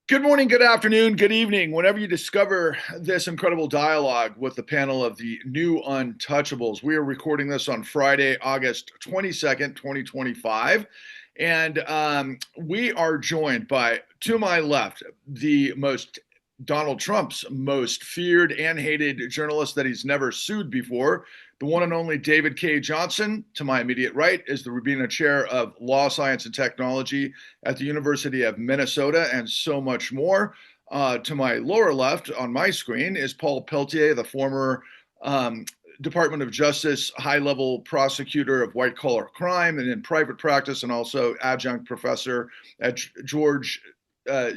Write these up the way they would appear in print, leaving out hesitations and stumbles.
Good morning, good afternoon, good evening. Whenever you discover this incredible dialogue with the panel of the new Untouchables, we are recording this on Friday, August 22nd, 2025. And we are joined by, to my left, the most Donald Trump's most feared and hated journalist that he's never sued before, the one and only David K. Johnson. To my immediate right is the Rubina Chair of Law, Science, and Technology at the University of Minnesota, and so much more. To my lower left on my screen is Paul Peltier, the former Department of Justice high-level prosecutor of white-collar crime and in private practice, and also adjunct professor at George. I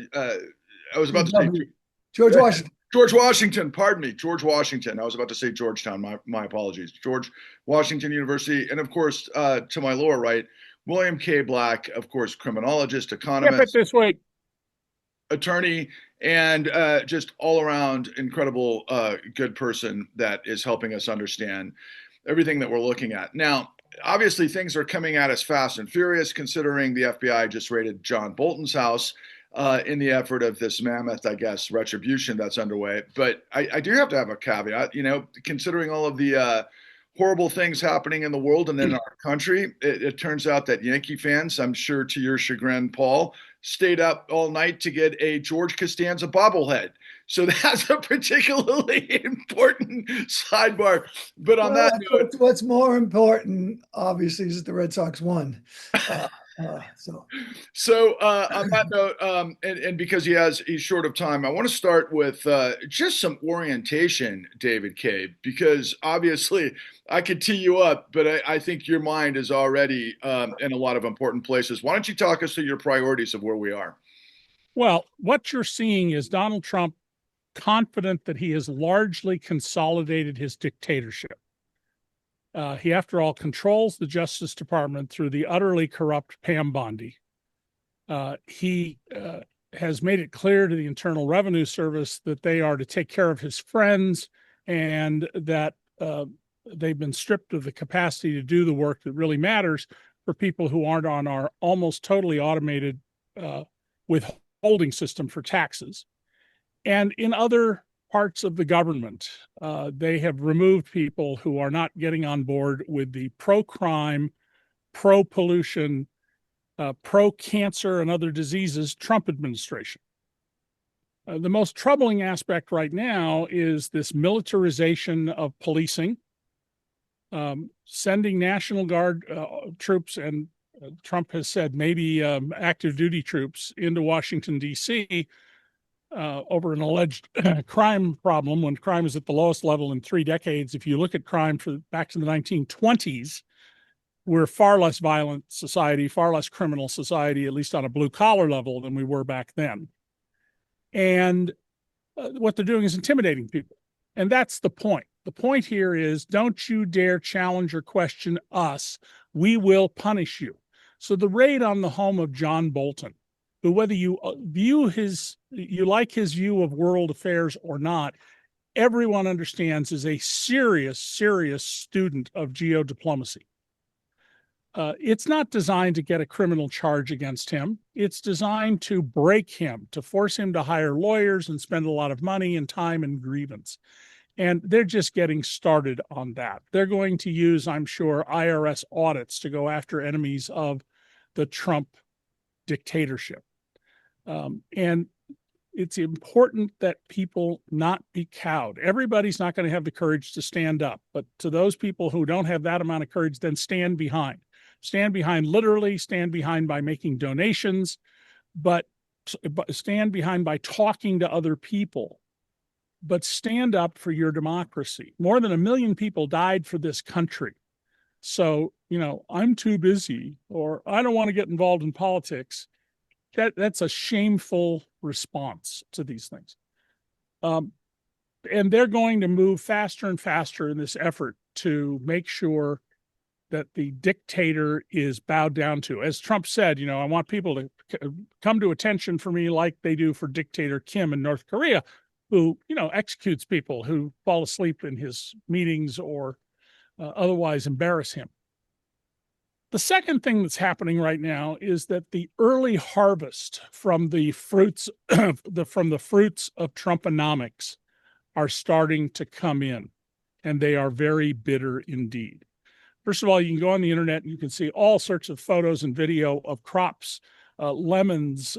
was about to say George Washington. George Washington, pardon me, George Washington. I was about to say Georgetown. My apologies. George Washington University. And of course, to my lower right, William K. Black, of course, criminologist, Skip it economist, this week. attorney, and just all around incredible good person that is helping us understand everything that we're looking at. Now, obviously, things are coming at us fast and furious, considering the FBI just raided John Bolton's house in the effort of this mammoth, I guess, retribution that's underway. But I do have to have a caveat, considering all of the horrible things happening in the world and in our country. It turns out that Yankee fans, I'm sure to your chagrin, Paul, stayed up all night to get a George Costanza bobblehead. So that's a particularly important sidebar. But on that Well, note, what's more important, obviously, is that the Red Sox won. Uh, so on that note, and because he's short of time, I want to start with just some orientation, David K. Because obviously I could tee you up, but I think your mind is already in a lot of important places. Why don't you talk us through your priorities of where we are? Well, what you're seeing is Donald Trump confident that he has largely consolidated his dictatorship. He, after all, controls the Justice Department through the utterly corrupt Pam Bondi. He has made it clear to the Internal Revenue Service that they are to take care of his friends and that they've been stripped of the capacity to do the work that really matters for people who aren't on our almost totally automated withholding system for taxes. And in other parts of the government, they have removed people who are not getting on board with the pro-crime, pro-pollution, pro-cancer and other diseases Trump administration. The most troubling aspect right now is this militarization of policing, sending National Guard troops, and Trump has said maybe active duty troops into Washington, D.C., over an alleged crime problem when crime is at the lowest level in 3 decades. If you look at crime back to the 1920s, we're a far less violent society, far less criminal society, at least on a blue collar level, than we were back then. And what they're doing is intimidating people. And that's the point. The point here is don't you dare challenge or question us. We will punish you. So the raid on the home of John Bolton, who, whether you like his view of world affairs or not, everyone understands is a serious, serious student of geodiplomacy. It's not designed to get a criminal charge against him. It's designed to break him, to force him to hire lawyers and spend a lot of money and time and grievance. And they're just getting started on that. They're going to use, I'm sure, IRS audits to go after enemies of the Trump dictatorship. And it's important that people not be cowed. Everybody's not going to have the courage to stand up. But to those people who don't have that amount of courage, then stand behind. Stand behind literally, stand behind by making donations, but stand behind by talking to other people. But stand up for your democracy. More than 1 million people died for this country. So, I'm too busy, or I don't want to get involved in politics. That's a shameful response to these things. And they're going to move faster and faster in this effort to make sure that the dictator is bowed down to. As Trump said, I want people to come to attention for me like they do for dictator Kim in North Korea, who, executes people who fall asleep in his meetings or otherwise embarrass him. The second thing that's happening right now is that the early harvest from the fruits of Trumponomics are starting to come in, and they are very bitter indeed. First of all, you can go on the internet and you can see all sorts of photos and video of crops, lemons,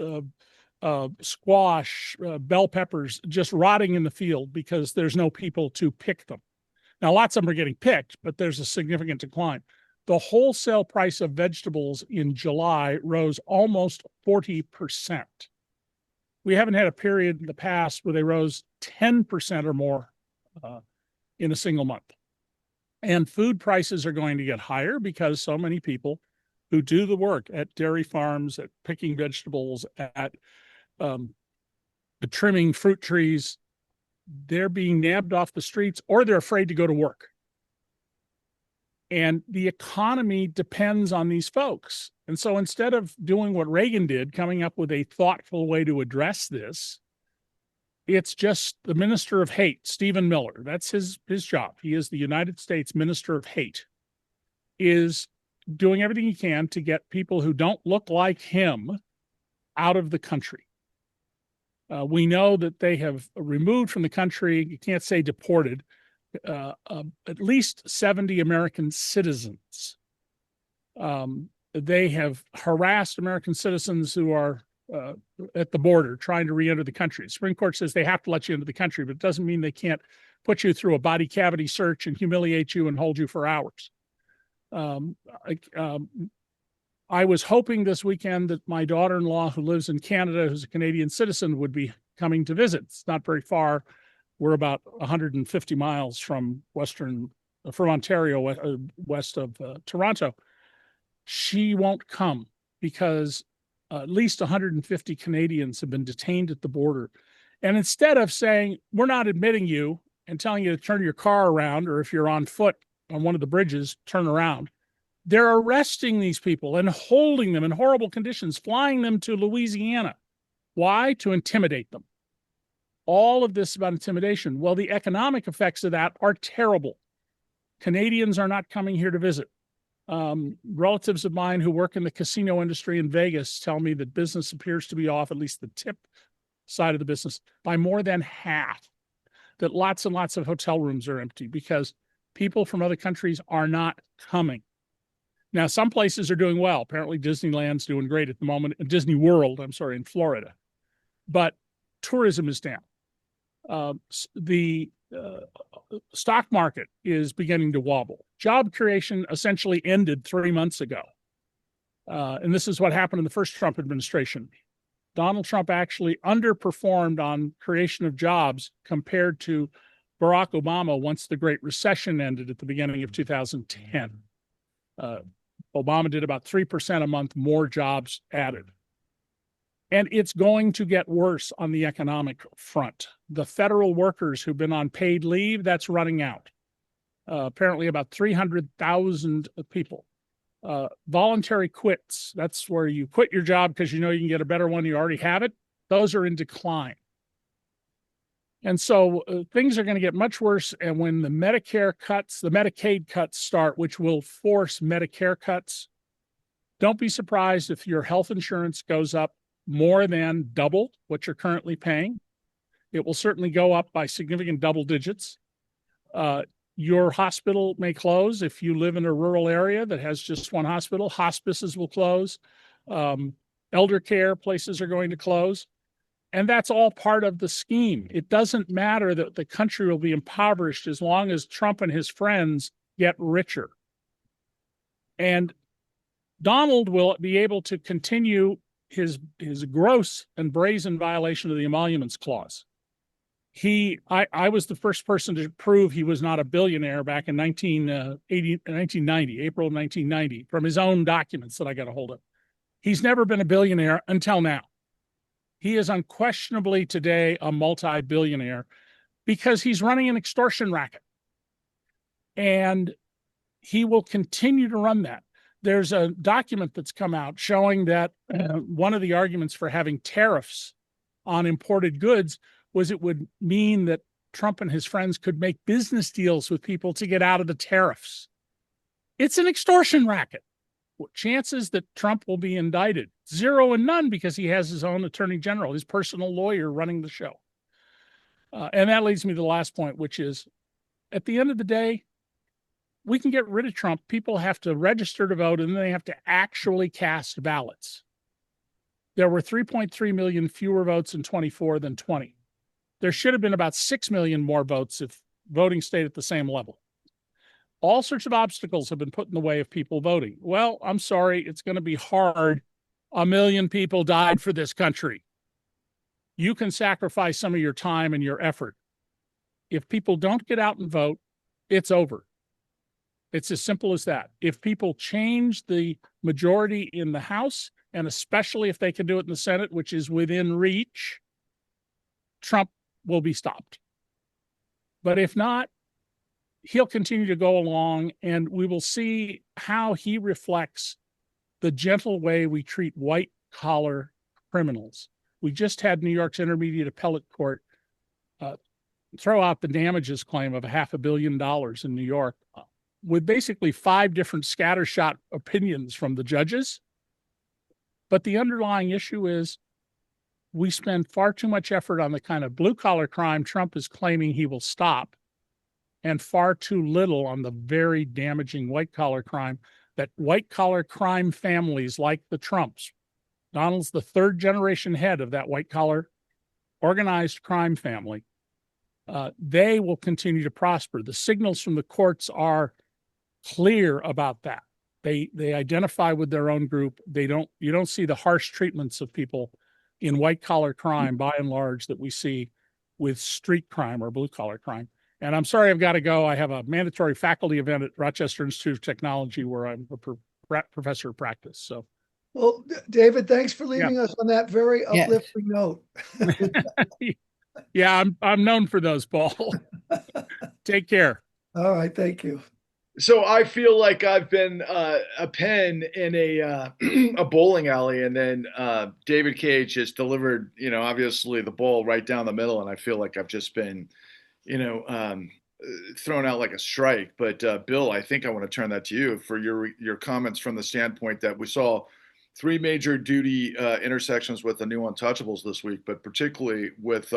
squash, bell peppers, just rotting in the field because there's no people to pick them. Now, lots of them are getting picked, but there's a significant decline. The wholesale price of vegetables in July rose almost 40%. We haven't had a period in the past where they rose 10% or more in a single month. And food prices are going to get higher because so many people who do the work at dairy farms, at picking vegetables, at trimming fruit trees, they're being nabbed off the streets or they're afraid to go to work. And the economy depends on these folks. And so instead of doing what Reagan did, coming up with a thoughtful way to address this, it's just the minister of hate, Stephen Miller. That's his job. He is the United States minister of hate, is doing everything he can to get people who don't look like him out of the country. We know that they have removed from the country, you can't say deported, at least 70 American citizens. They have harassed American citizens who are at the border trying to re-enter the country. The Supreme Court says they have to let you into the country, but it doesn't mean they can't put you through a body cavity search and humiliate you and hold you for hours. I was hoping this weekend that my daughter-in-law, who lives in Canada, who's a Canadian citizen, would be coming to visit. It's not very far. We're about 150 miles from Ontario, west of Toronto. She won't come because at least 150 Canadians have been detained at the border. And instead of saying, we're not admitting you and telling you to turn your car around, or if you're on foot on one of the bridges, turn around, they're arresting these people and holding them in horrible conditions, flying them to Louisiana. Why? To intimidate them. All of this about intimidation. Well, the economic effects of that are terrible. Canadians are not coming here to visit. Relatives of mine who work in the casino industry in Vegas tell me that business appears to be off, at least the tip side of the business, by more than half. That lots and lots of hotel rooms are empty because people from other countries are not coming. Now, some places are doing well. Apparently, Disneyland's doing great at the moment. Disney World, in Florida. But tourism is down. The stock market is beginning to wobble. Job creation essentially ended 3 months ago. And this is what happened in the first Trump administration. Donald Trump actually underperformed on creation of jobs compared to Barack Obama once the Great Recession ended at the beginning of 2010. Obama did about 3% a month more jobs added. And it's going to get worse on the economic front. The federal workers who've been on paid leave, that's running out. Apparently about 300,000 people. Voluntary quits, that's where you quit your job because you know you can get a better one, you already have it. Those are in decline. And so things are going to get much worse. And when the Medicare cuts, the Medicaid cuts start, which will force Medicare cuts, don't be surprised if your health insurance goes up more than double what you're currently paying. It will certainly go up by significant double digits. Your hospital may close if you live in a rural area that has just one hospital. Hospices will close. Elder care places are going to close. And that's all part of the scheme. It doesn't matter that the country will be impoverished as long as Trump and his friends get richer. And Donald will be able to continue his gross and brazen violation of the Emoluments Clause. I was the first person to prove he was not a billionaire back in 1990, April of 1990, from his own documents that I got a hold of. He's never been a billionaire until now. He is unquestionably today a multi-billionaire because he's running an extortion racket. And he will continue to run that. There's a document that's come out showing that one of the arguments for having tariffs on imported goods was it would mean that Trump and his friends could make business deals with people to get out of the tariffs. It's an extortion racket. Chances that Trump will be indicted, 0 and none, because he has his own attorney general, his personal lawyer running the show. And that leads me to the last point, which is at the end of the day, we can get rid of Trump. People have to register to vote, and then they have to actually cast ballots. There were 3.3 million fewer votes in 24 than 20. There should have been about 6 million more votes if voting stayed at the same level. All sorts of obstacles have been put in the way of people voting. Well, I'm sorry, it's going to be hard. 1 million people died for this country. You can sacrifice some of your time and your effort. If people don't get out and vote, it's over. It's as simple as that. If people change the majority in the House, and especially if they can do it in the Senate, which is within reach, Trump will be stopped. But if not, he'll continue to go along, and we will see how he reflects the gentle way we treat white-collar criminals. We just had New York's Intermediate Appellate Court throw out the damages claim of $500 million in New York with basically 5 different scattershot opinions from the judges. But the underlying issue is we spend far too much effort on the kind of blue-collar crime Trump is claiming he will stop, and far too little on the very damaging white-collar crime that white-collar crime families like the Trumps, Donald's the 3rd generation head of that white-collar organized crime family, they will continue to prosper. The signals from the courts are clear about that. They identify with their own group. You don't see the harsh treatments of people in white-collar crime, by and large, that we see with street crime or blue-collar crime. And I'm sorry, I've got to go. I have a mandatory faculty event at Rochester Institute of Technology where I'm a professor of practice. So, well, David, thanks for leaving us on that very uplifting note. Yeah, I'm known for those, Paul. Take care. All right, thank you. So I feel like I've been a pen in a a bowling alley, and then David Cage just delivered, obviously the ball right down the middle, and I feel like I've just been, thrown out like a strike. But Bill, I think I want to turn that to you for your comments from the standpoint that we saw 3 major duty intersections with the new untouchables this week, but particularly with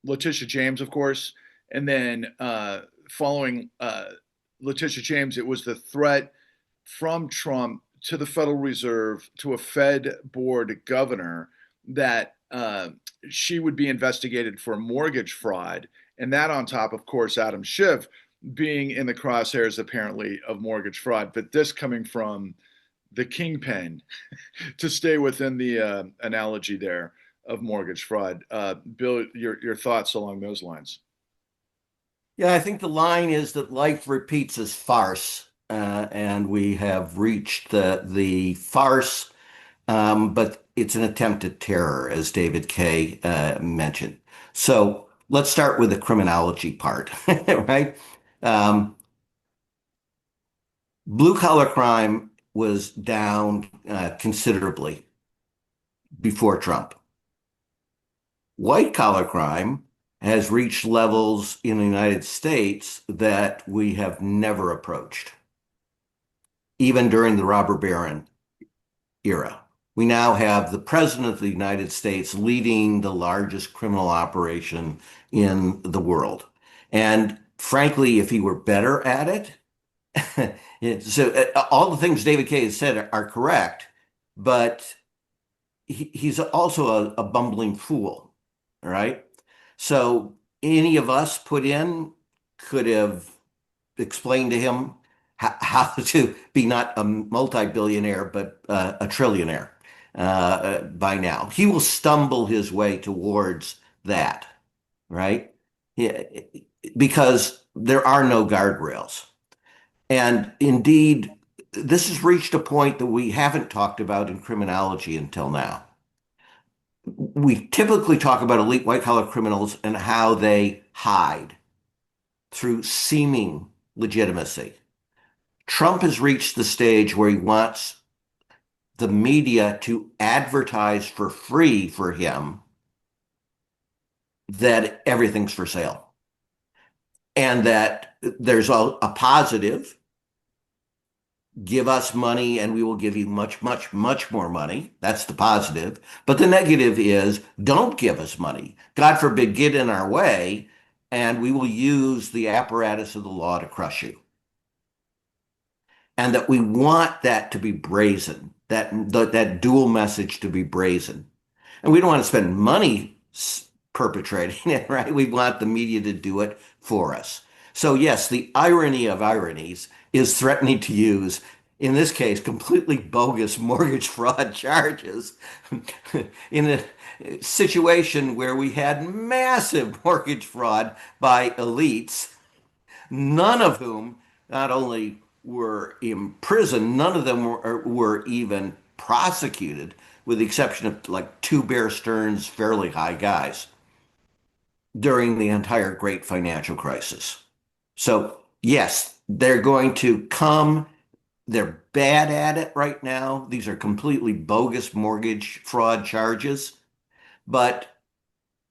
Letitia James, of course. And then following Letitia James, it was the threat from Trump to the Federal Reserve, to a Fed board governor, that she would be investigated for mortgage fraud. And that on top, of course, Adam Schiff being in the crosshairs, apparently, of mortgage fraud. But this coming from the kingpin, to stay within the analogy there of mortgage fraud. Bill, your thoughts along those lines? Yeah, I think the line is that life repeats as farce, and we have reached the farce, but it's an attempt at terror, as David Kay mentioned. So let's start with the criminology part, right? Blue-collar crime was down considerably before Trump. White-collar crime has reached levels in the United States that we have never approached, even during the robber baron era. We now have the President of the United States leading the largest criminal operation in the world. And frankly, if he were better at it, so all the things David Kay has said are correct, but he's also a bumbling fool, all right? So any of us put in could have explained to him how to be not a multi-billionaire, but a trillionaire by now. He will stumble his way towards that, right? Yeah, because there are no guardrails. And indeed, this has reached a point that we haven't talked about in criminology until now. We typically talk about elite white-collar criminals and how they hide through seeming legitimacy. Trump has reached the stage where he wants the media to advertise for free for him that everything's for sale, and that there's a positive give us money and we will give you much, much, much more money. That's the positive. But the negative is don't give us money. God forbid, get in our way, and we will use the apparatus of the law to crush you. And that we want that to be brazen, that dual message to be brazen. And we don't want to spend money perpetrating it, right? We want the media to do it for us. So yes, the irony of ironies is threatening to use, in this case, completely bogus mortgage fraud charges in a situation where we had massive mortgage fraud by elites, none of whom not only were imprisoned, none of them were even prosecuted, with the exception of like two Bear Stearns fairly high guys during the entire great financial crisis. So, yes, they're going to come. They're bad at it right now. These are completely bogus mortgage fraud charges. But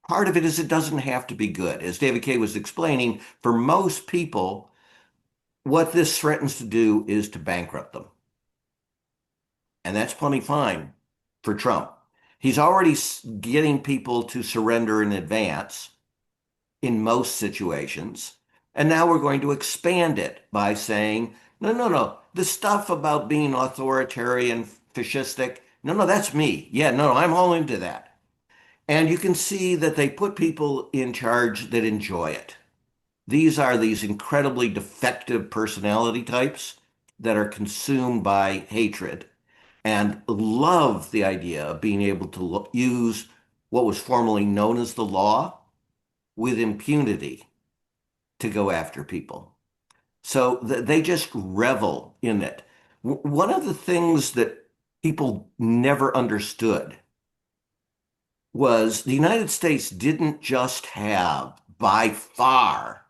part of it is it doesn't have to be good. As David Kay was explaining, for most people, what this threatens to do is to bankrupt them. And that's plenty fine for Trump. He's already getting people to surrender in advance in most situations. And now we're going to expand it by saying, no, no, no, the stuff about being authoritarian, fascistic, no, no, that's me. Yeah, no, I'm all into that. And you can see that they put people in charge that enjoy it. These are these incredibly defective personality types that are consumed by hatred and love the idea of being able to use what was formerly known as the law with impunity to go after people. So they just revel in it. One of the things that people never understood was the United States didn't just have by far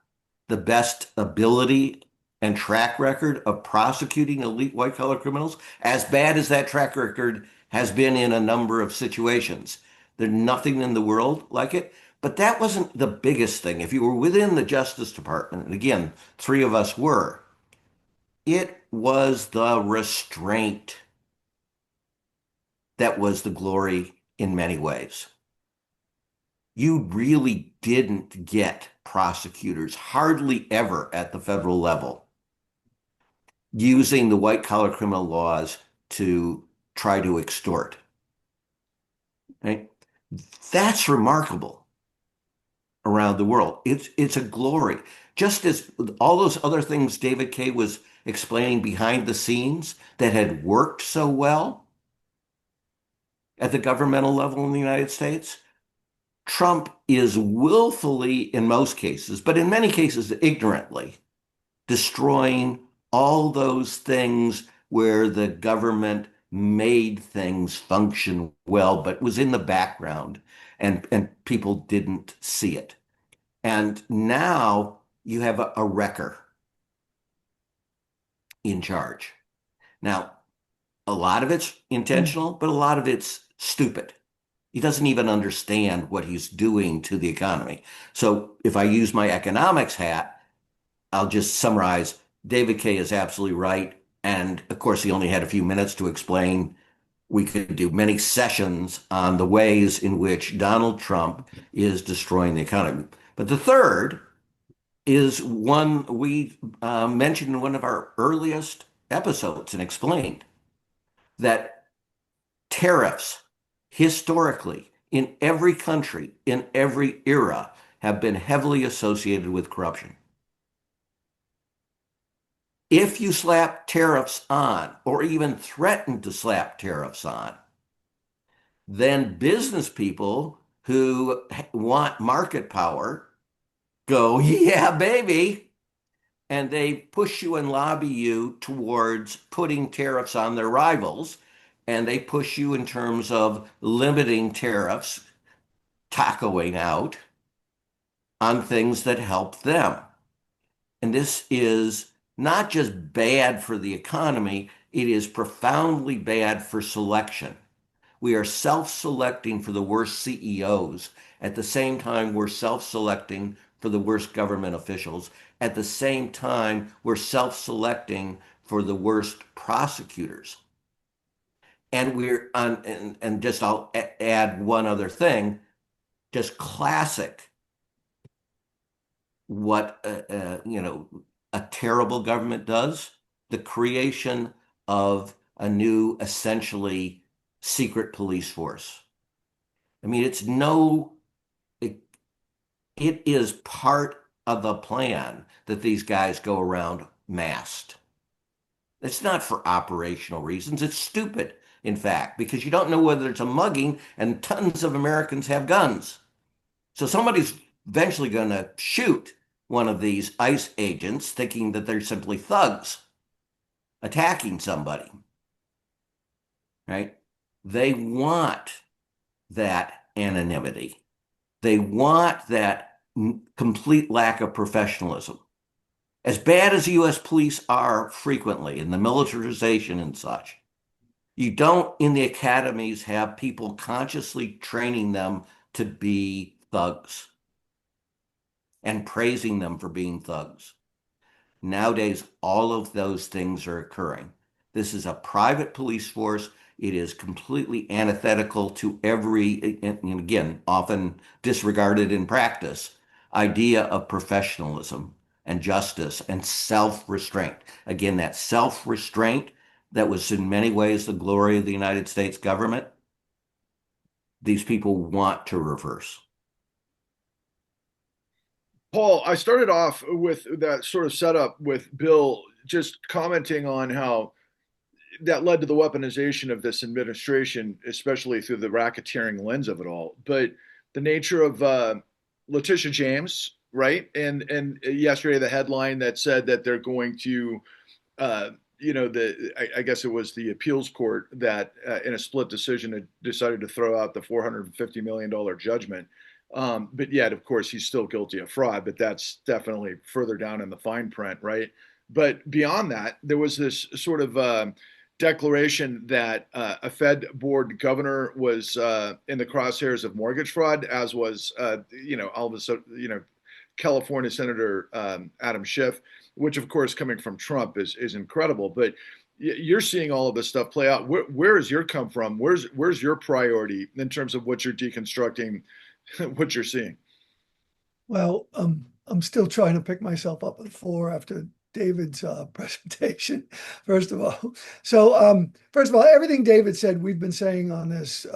the best ability and track record of prosecuting elite white collar criminals, as bad as that track record has been in a number of situations. There's nothing in the world like it. But that wasn't the biggest thing. If you were within the Justice Department, and again, three of us were, it was the restraint that was the glory in many ways. You really didn't get prosecutors, hardly ever at the federal level, using the white collar criminal laws to try to extort. Right? That's remarkable around the world. It's a glory. Just as all those other things David Kay was explaining behind the scenes that had worked so well at the governmental level in the United States, Trump is willfully, in most cases, but in many cases ignorantly, destroying all those things where the government made things function well, but was in the background and people didn't see it. And now you have a wrecker in charge. Now, a lot of it's intentional, but a lot of it's stupid. He doesn't even understand what he's doing to the economy. So if I use my economics hat, I'll just summarize. David Kay is absolutely right. And of course, he only had a few minutes to explain. We could do many sessions on the ways in which Donald Trump is destroying the economy. But the third is one we mentioned in one of our earliest episodes and explained that tariffs historically in every country, in every era, have been heavily associated with corruption. If you slap tariffs on, or even threaten to slap tariffs on, then business people who want market power go, yeah, baby. And they push you and lobby you towards putting tariffs on their rivals. And they push you in terms of limiting tariffs, tacoing out on things that help them. And this is not just bad for the economy, it is profoundly bad for selection. We are self-selecting for the worst CEOs. At the same time, we're self-selecting for the worst government officials. At the same time, we're self-selecting for the worst prosecutors. And we're on, and just I'll add one other thing, just classic what a terrible government does, the creation of a new, essentially secret police force. I mean, it is part of the plan that these guys go around masked. It's not for operational reasons. It's stupid, in fact, because you don't know whether it's a mugging and tons of Americans have guns. So somebody's eventually going to shoot one of these ICE agents thinking that they're simply thugs attacking somebody, right? They want that anonymity. They want that complete lack of professionalism. As bad as U.S. police are frequently in the militarization and such, you don't in the academies have people consciously training them to be thugs and praising them for being thugs. Nowadays, all of those things are occurring. This is a private police force. It is completely antithetical to every, and again, often disregarded in practice, idea of professionalism and justice and self-restraint. Again, that self-restraint that was in many ways the glory of the United States government, these people want to reverse. Paul, I started off with that sort of setup with Bill just commenting on how that led to the weaponization of this administration, especially through the racketeering lens of it all. But the nature of Letitia James, right? And yesterday the headline that said that they're going to, I guess it was the appeals court that in a split decision had decided to throw out the $450 million judgment. But yet, of course, he's still guilty of fraud, but that's definitely further down in the fine print, right? But beyond that, there was this sort of declaration that a Fed board governor was in the crosshairs of mortgage fraud, as was, all of a sudden, California Senator Adam Schiff, which, of course, coming from Trump is incredible. But you're seeing all of this stuff play out. Where does your come from? Where's your priority in terms of what you're deconstructing, what you're seeing? Well, I'm still trying to pick myself up at the floor after David's presentation, first of all. So, first of all, everything David said, we've been saying on this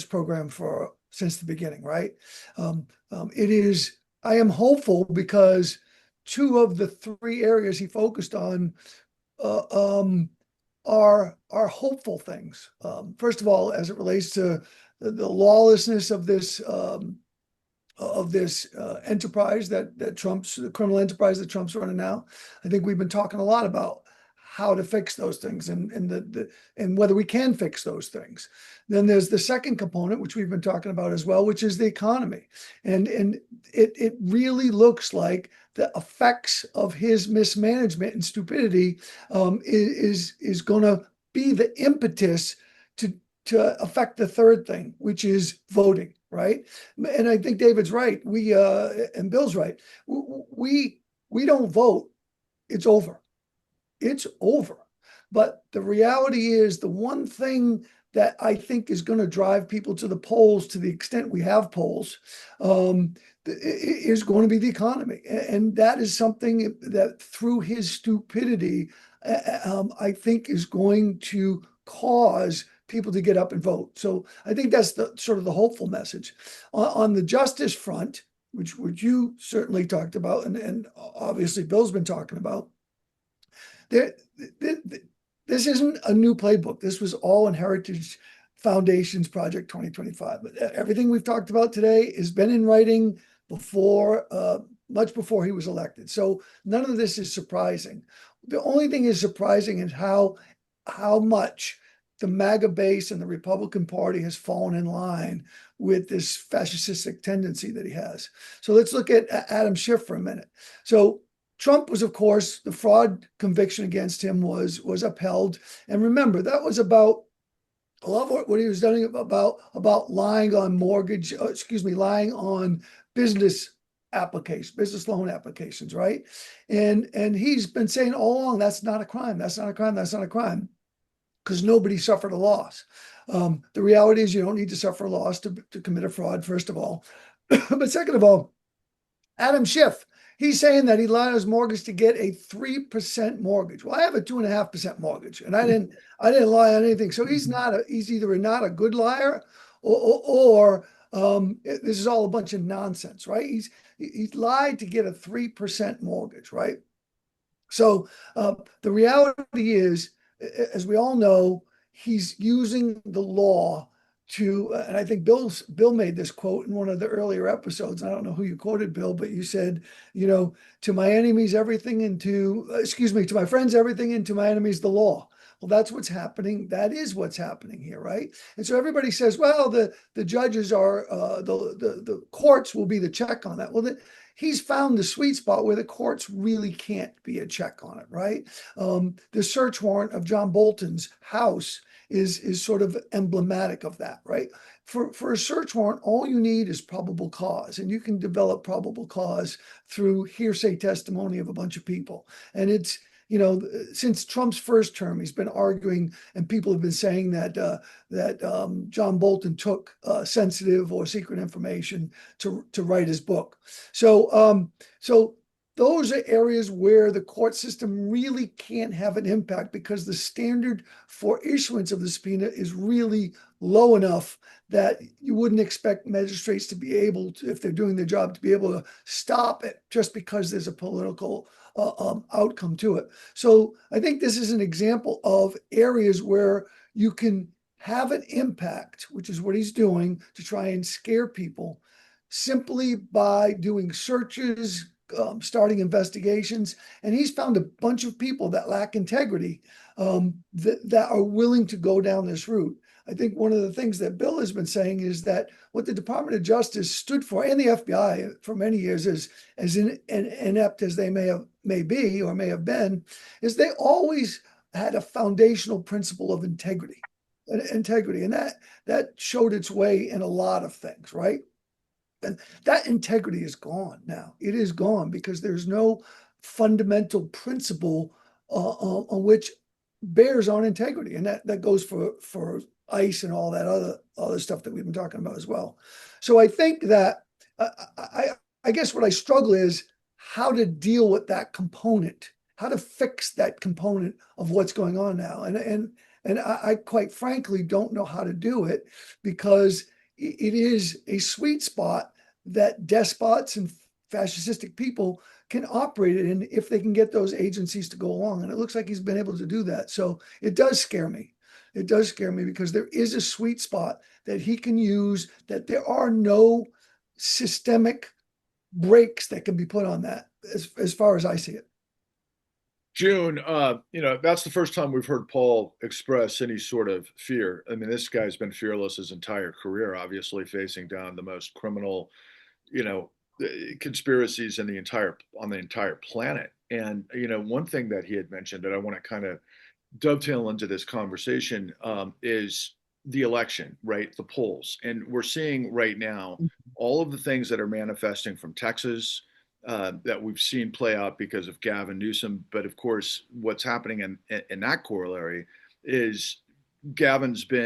program since the beginning, right? I am hopeful because two of the three areas he focused on are hopeful things. First of all, as it relates to the lawlessness of this enterprise the criminal enterprise that Trump's running now. I think we've been talking a lot about how to fix those things and whether we can fix those things. Then there's the second component, which we've been talking about as well, which is the economy. And it really looks like the effects of his mismanagement and stupidity is going to be the impetus to affect the third thing, which is voting, right? And I think David's right. And Bill's right. We don't vote. It's over. It's over. But the reality is the one thing that I think is going to drive people to the polls, to the extent we have polls, is going to be the economy. And that is something that through his stupidity, I think is going to cause people to get up and vote. So I think that's the sort of the hopeful message. On the justice front, which you certainly talked about, and obviously Bill's been talking about, this isn't a new playbook. This was all in Heritage Foundation's Project 2025. But everything we've talked about today has been in writing before, much before he was elected. So none of this is surprising. The only thing is surprising is how much the MAGA base and the Republican Party has fallen in line with this fascistic tendency that he has. So let's look at Adam Schiff for a minute. So Trump was, of course, the fraud conviction against him was upheld. And remember, that was about a lot of what he was doing about lying on lying on business applications, business loan applications, right? And he's been saying all along that's not a crime, that's not a crime, that's not a crime, because nobody suffered a loss. The reality is you don't need to suffer a loss to commit a fraud, first of all. But second of all, Adam Schiff, he's saying that he lied on his mortgage to get a 3% mortgage. Well, I have a 2.5% mortgage, and I didn't lie on anything. So he's either not a good liar, or this is all a bunch of nonsense, right? He lied to get a 3% mortgage, right? So the reality is, as we all know, he's using the law to, and I think Bill made this quote in one of the earlier episodes. I don't know who you quoted, Bill, but you said, to my enemies, everything, and to my friends, everything, and to my enemies, the law. Well, that's what's happening. That is what's happening here, right? And so everybody says, well, the judges are the courts will be the check on that. Well, he's found the sweet spot where the courts really can't be a check on it, right? The search warrant of John Bolton's house is sort of emblematic of that, right? For a search warrant, all you need is probable cause, and you can develop probable cause through hearsay testimony of a bunch of people. And it's, since Trump's first term, he's been arguing, and people have been saying that John Bolton took sensitive or secret information to write his book. So those are areas where the court system really can't have an impact, because the standard for issuance of the subpoena is really low enough that you wouldn't expect magistrates to be able to, if they're doing their job, to be able to stop it just because there's a political outcome to it. So I think this is an example of areas where you can have an impact, which is what he's doing to try and scare people, simply by doing searches, starting investigations. And he's found a bunch of people that lack integrity, that are willing to go down this route. I think one of the things that Bill has been saying is that what the Department of Justice stood for, and the FBI for many years, as inept as they may be or may have been, is they always had a foundational principle of integrity, and that showed its way in a lot of things, right? And that integrity is gone now. It is gone because there's no fundamental principle on which bears on integrity, and that goes for ICE and all that other stuff that we've been talking about as well. So I think that I guess what I struggle is how to deal with that component, how to fix that component of what's going on now, and I quite frankly don't know how to do it, because it is a sweet spot that despots and fascistic people can operate it in if they can get those agencies to go along. And it looks like he's been able to do that. So it does scare me. It does scare me, because there is a sweet spot that he can use, that there are no systemic brakes that can be put on that, as far as I see it. June, that's the first time we've heard Paul express any sort of fear. I mean, this guy's been fearless his entire career, obviously facing down the most criminal, you know, conspiracies on the entire planet. And one thing that he had mentioned that I want to kind of dovetail into this conversation, is the election, right? The polls, and we're seeing right now all of the things that are manifesting from Texas, that we've seen play out because of Gavin Newsom. But of course, what's happening in that corollary is Governor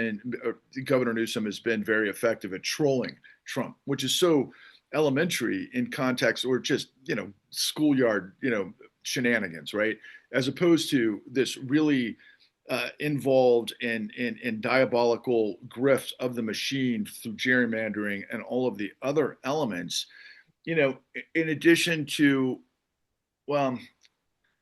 Newsom has been very effective at trolling Trump, which is so elementary in context, or just, schoolyard, shenanigans, right? As opposed to this really involved in diabolical grift of the machine through gerrymandering and all of the other elements, in addition to, well,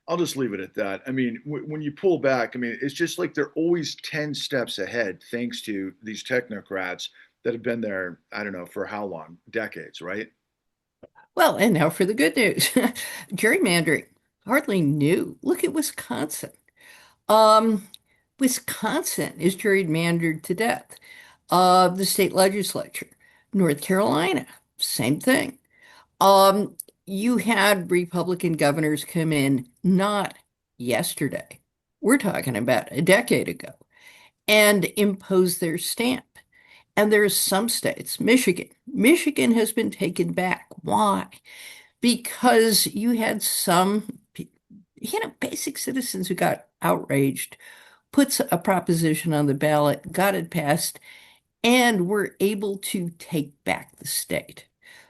I'll just leave it at that. I mean, when you pull back, I mean, it's just like they're always 10 steps ahead thanks to these technocrats that have been there, I don't know, for how long? Decades, right? Well, and now for the good news. Gerrymandering, hardly new. Look at Wisconsin. Um, Wisconsin is gerrymandered to death. The state legislature. North Carolina, same thing. Um, you had Republican governors come in not yesterday. We're talking about a decade ago, and impose their stamp. And there's some states, Michigan has been taken back. Why? Because you had some, basic citizens who got outraged, puts a proposition on the ballot, got it passed, and were able to take back the state.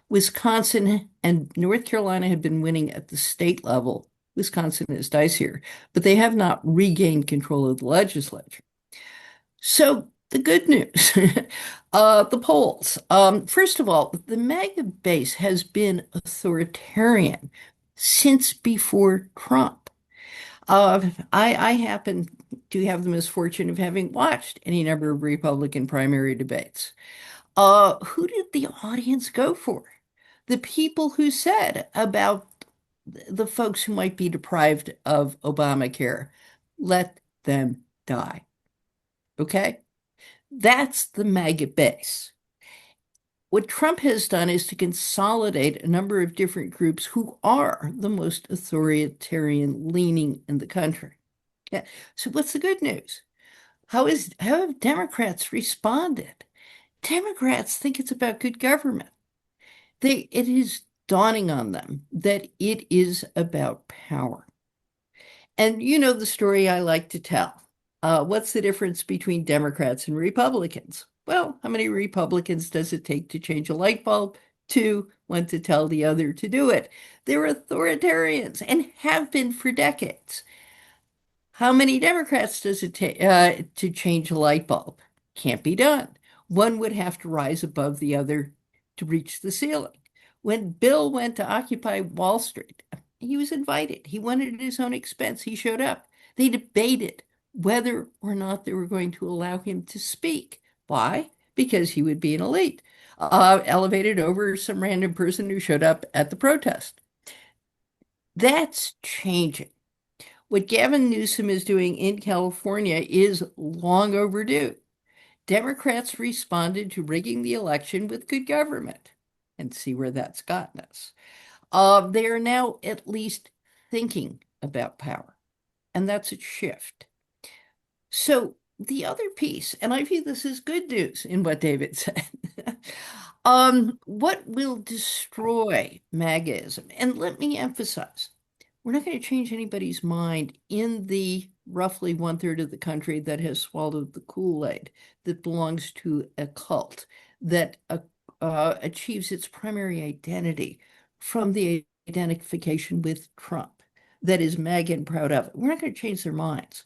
Wisconsin and North Carolina have been winning at the state level. Wisconsin is dicier, but they have not regained control of the legislature. So the good news, the polls. First of all, the MAGA base has been authoritarian since before Trump. I happen to have the misfortune of having watched any number of Republican primary debates. Who did the audience go for? The people who said about the folks who might be deprived of Obamacare, let them die. Okay? That's the MAGA base. What Trump has done is to consolidate a number of different groups who are the most authoritarian leaning in the country. Yeah. So what's the good news? How have Democrats responded? Democrats think it's about good government. It is dawning on them that it is about power. And you know the story I like to tell. What's the difference between Democrats and Republicans? Well, how many Republicans does it take to change a light bulb? Two, one to tell the other to do it. They're authoritarians and have been for decades. How many Democrats does it take to change a light bulb? Can't be done. One would have to rise above the other to reach the ceiling. When Bill went to Occupy Wall Street, he was invited. He went at his own expense. He showed up. They debated whether or not they were going to allow him to speak. Why? Because he would be an elite, elevated over some random person who showed up at the protest. That's changing. What Gavin Newsom is doing in California is long overdue. Democrats responded to rigging the election with good government, and see where that's gotten us. They are now at least thinking about power, and that's a shift. So the other piece, and I view this as good news in what David said, what will destroy MAGAism? And let me emphasize, we're not going to change anybody's mind in the roughly 1/3 of the country that has swallowed the Kool-Aid, that belongs to a cult, that achieves its primary identity from the identification with Trump, that is MAGA and proud of it. We're not going to change their minds.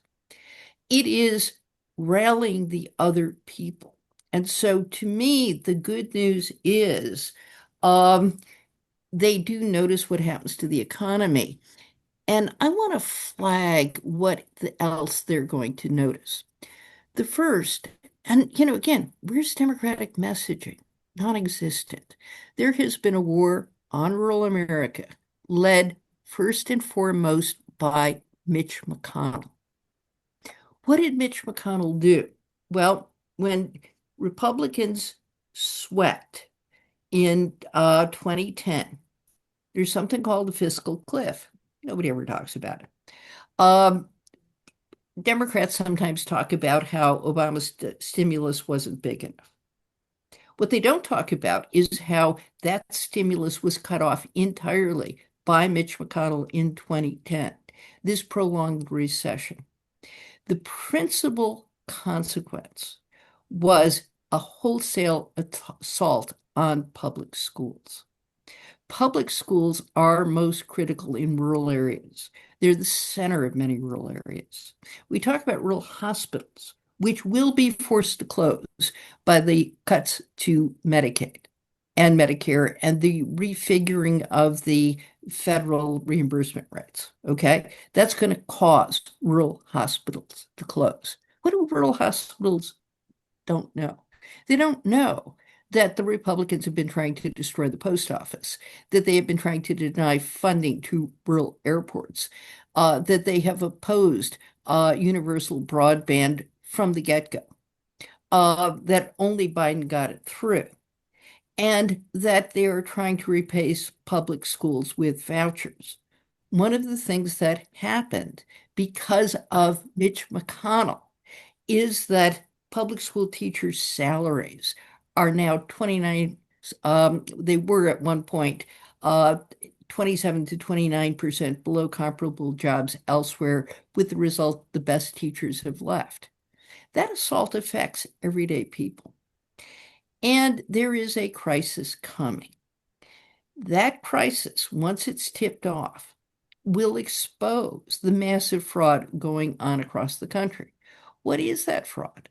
It is rallying the other people. And so to me, the good news is they do notice what happens to the economy. And I want to flag what else they're going to notice. The first, and again, where's Democratic messaging? Non-existent. There has been a war on rural America, led first and foremost by Mitch McConnell. What did Mitch McConnell do? Well, when Republicans swept in 2010, there's something called the fiscal cliff. Nobody ever talks about it. Democrats sometimes talk about how Obama's stimulus wasn't big enough. What they don't talk about is how that stimulus was cut off entirely by Mitch McConnell in 2010, this prolonged recession. The principal consequence was a wholesale assault on public schools. Public schools are most critical in rural areas. They're the center of many rural areas. We talk about rural hospitals, which will be forced to close by the cuts to Medicaid and Medicare and the refiguring of the federal reimbursement rates. Okay, that's going to cause rural hospitals to close. What do rural hospitals don't know? They don't know that the Republicans have been trying to destroy the post office, that they have been trying to deny funding to rural airports, that they have opposed universal broadband from the get-go, that only Biden got it through, and that they are trying to replace public schools with vouchers. One of the things that happened because of Mitch McConnell is that Public school teachers' salaries are now 29, they were at one point 27 to 29% below comparable jobs elsewhere, with the result the best teachers have left. That assault affects everyday people. And there is a crisis coming. That crisis, once it's tipped off, will expose the massive fraud going on across the country. What is that fraud?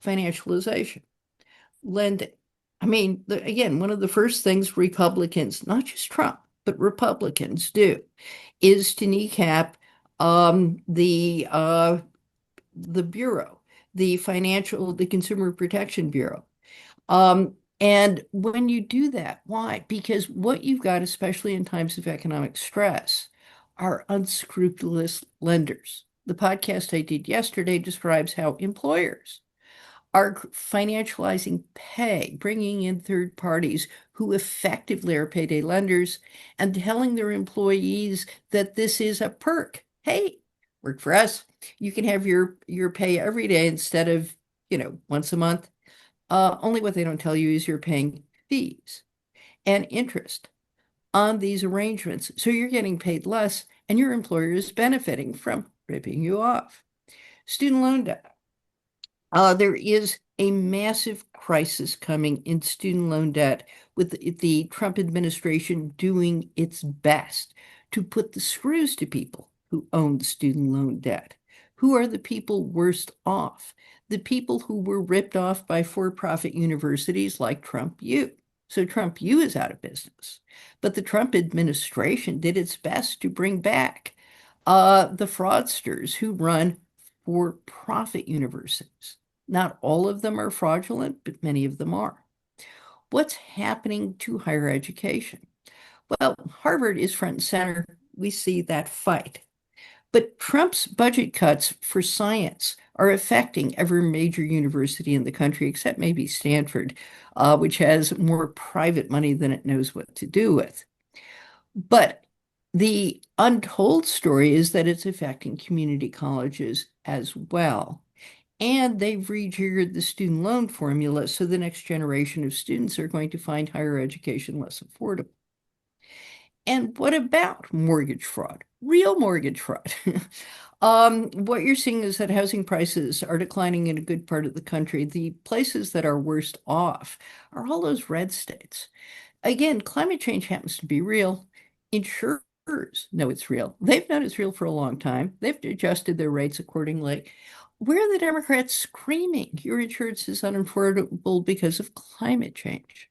Financialization, lending. I mean, again, one of the first things Republicans, not just Trump, but Republicans do, is to kneecap the bureau, the Consumer Protection Bureau. And when you do that, why? Because what you've got, especially in times of economic stress, are unscrupulous lenders. The podcast I did yesterday describes how employers are financializing pay, bringing in third parties who effectively are payday lenders and telling their employees that this is a perk. Hey, work for us. You can have your pay every day instead of, once a month. Only what they don't tell you is you're paying fees and interest on these arrangements. So you're getting paid less and your employer is benefiting from ripping you off. Student loan debt. There is a massive crisis coming in student loan debt, with the Trump administration doing its best to put the screws to people who own student loan debt. Who are the people worst off? The people who were ripped off by for-profit universities like Trump U. So Trump U is out of business. But the Trump administration did its best to bring back the fraudsters who run for-profit universities. Not all of them are fraudulent, but many of them are. What's happening to higher education? Well, Harvard is front and center. We see that fight. But Trump's budget cuts for science are affecting every major university in the country, except maybe Stanford, which has more private money than it knows what to do with. But the untold story is that it's affecting community colleges as well. And they've rejiggered the student loan formula, so the next generation of students are going to find higher education less affordable. And what about mortgage fraud? Real mortgage fraud. What you're seeing is that housing prices are declining in a good part of the country. The places that are worst off are all those red states. Again, climate change happens to be real. Insurers know it's real. They've known it's real for a long time. They've adjusted their rates accordingly. Where are the Democrats screaming your insurance is unaffordable because of climate change?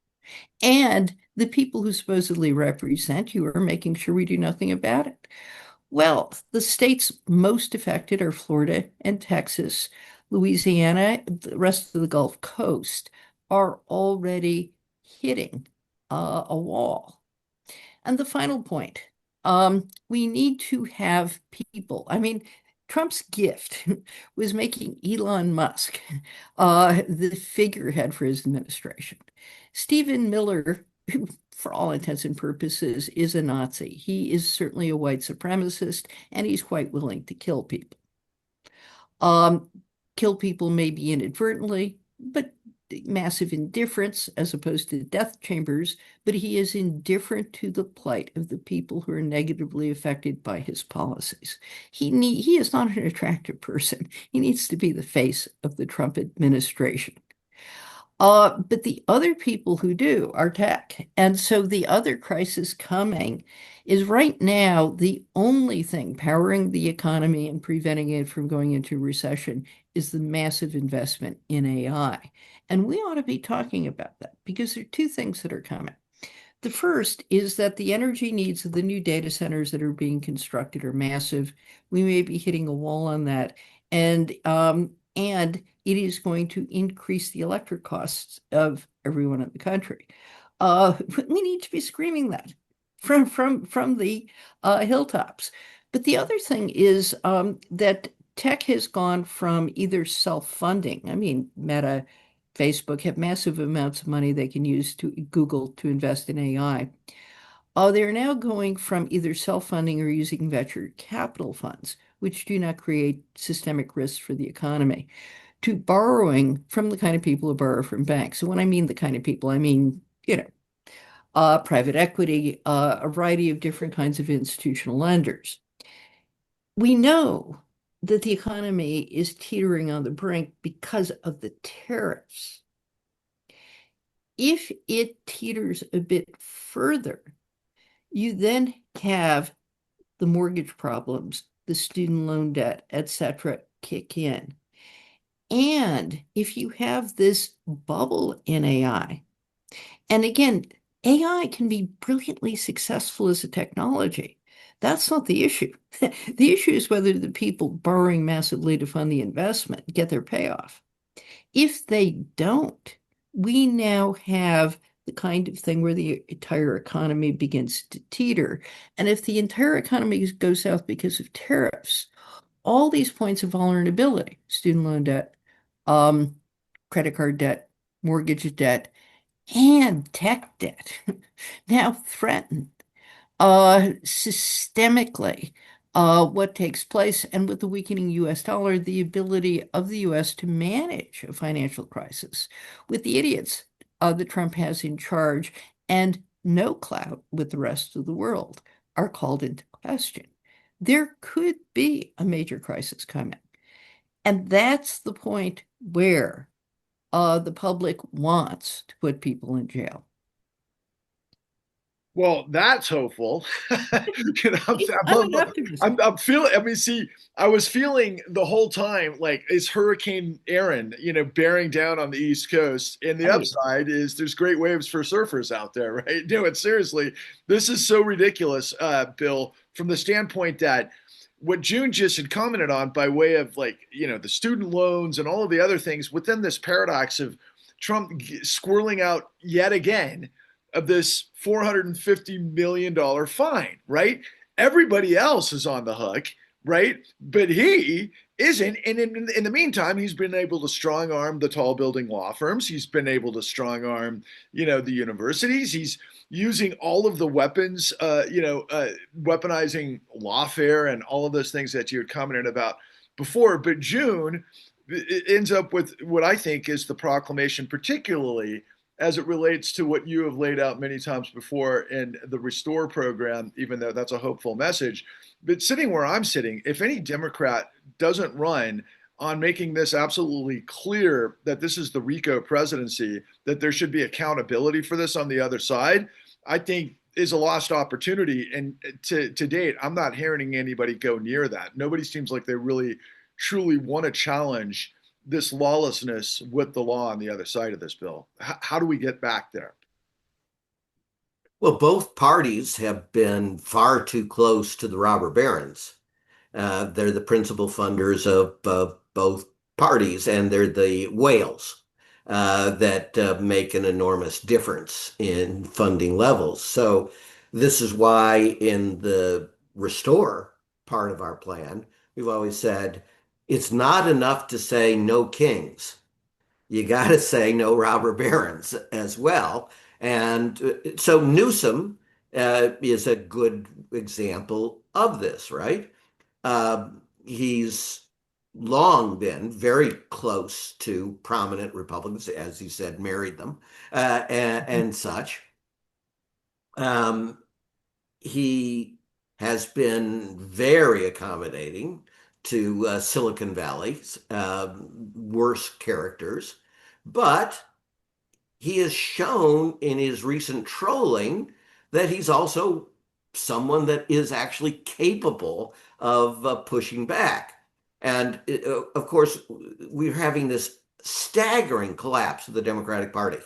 And the people who supposedly represent you are making sure we do nothing about it. Well, the states most affected are Florida and Texas. Louisiana, the rest of the Gulf Coast are already hitting a wall. And the final point, we need to have people. I mean, Trump's gift was making Elon Musk the figurehead for his administration. Stephen Miller, who, for all intents and purposes, is a Nazi. He is certainly a white supremacist, and he's quite willing to kill people. Kill people maybe inadvertently, but massive indifference as opposed to death chambers, but he is indifferent to the plight of the people who are negatively affected by his policies. He is not an attractive person. He needs to be the face of the Trump administration. But the other people who do are tech. And so the other crisis coming is right now the only thing powering the economy and preventing it from going into recession is the massive investment in AI. And we ought to be talking about that because there are two things that are coming. The first is that the energy needs of the new data centers that are being constructed are massive. We may be hitting a wall on that. And it is going to increase the electric costs of everyone in the country. We need to be screaming that from the hilltops. But the other thing is that tech has gone from either self-funding. I mean, Meta, Facebook have massive amounts of money they can use to Google to invest in AI. They're now going from either self-funding or using venture capital funds, which do not create systemic risks for the economy. to borrowing from the kind of people who borrow from banks. So when I mean the kind of people, I mean, private equity, a variety of different kinds of institutional lenders. We know that the economy is teetering on the brink because of the tariffs. If it teeters a bit further, you then have the mortgage problems, the student loan debt, etc., kick in. And if you have this bubble in AI, and again, AI can be brilliantly successful as a technology. That's not the issue. The issue is whether the people borrowing massively to fund the investment get their payoff. If they don't, we now have the kind of thing where the entire economy begins to teeter. And if the entire economy goes south because of tariffs, all these points of vulnerability, student loan debt, um, credit card debt, mortgage debt, and tech debt now threaten systemically what takes place, and with the weakening US dollar, the ability of the US to manage a financial crisis with the idiots that Trump has in charge and no clout with the rest of the world are called into question. There could be a major crisis coming. And that's the point where the public wants to put people in jail. Well, that's hopeful. I'm an optimist. I'm feeling. I mean, see, I was feeling the whole time like is Hurricane Aaron, bearing down on the East Coast, and the Right. upside is there's great waves for surfers out there, right? No, it's seriously, this is so ridiculous, Bill, from the standpoint that what June just had commented on by way of like the student loans and all of the other things within this paradox of Trump squirreling out yet again of this $450 million fine, right? Everybody else is on the hook, right? But he isn't. And in the meantime, he's been able to strong arm the tall building law firms. He's been able to strong arm, the universities. He's using all of the weapons, weaponizing lawfare and all of those things that you had commented about before. But June, it ends up with what I think is the proclamation, particularly as it relates to what you have laid out many times before in the Restore program, even though that's a hopeful message. But sitting where I'm sitting, if any Democrat doesn't run on making this absolutely clear that this is the RICO presidency, that there should be accountability for this on the other side, I think is a lost opportunity. And to date, I'm not hearing anybody go near that. Nobody seems like they really truly want to challenge this lawlessness with the law on the other side of this bill. How do we get back there? Well, both parties have been far too close to the robber barons. They're the principal funders of both parties, and they're the whales that make an enormous difference in funding levels. So, this is why in the restore part of our plan, we've always said it's not enough to say no kings. You got to say no robber barons as well. And so Newsom is a good example of this, right? He's long been very close to prominent Republicans, as you said, married them and such. Um, he has been very accommodating to Silicon Valley's worst characters, but he has shown in his recent trolling that he's also someone that is actually capable of pushing back. And of course, we're having this staggering collapse of the Democratic Party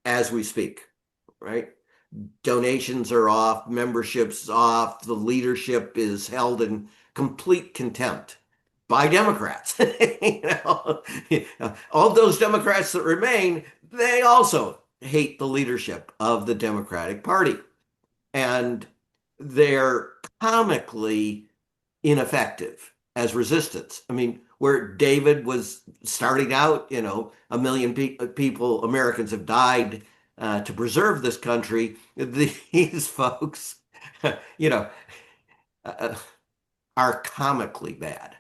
as we speak, right? Donations are off, memberships off, the leadership is held in complete contempt by Democrats. All those Democrats that remain, they also hate the leadership of the Democratic Party. And they're comically ineffective as resistance. I mean, where David was starting out, a million people, Americans have died to preserve this country. These folks, you know, uh, are comically bad.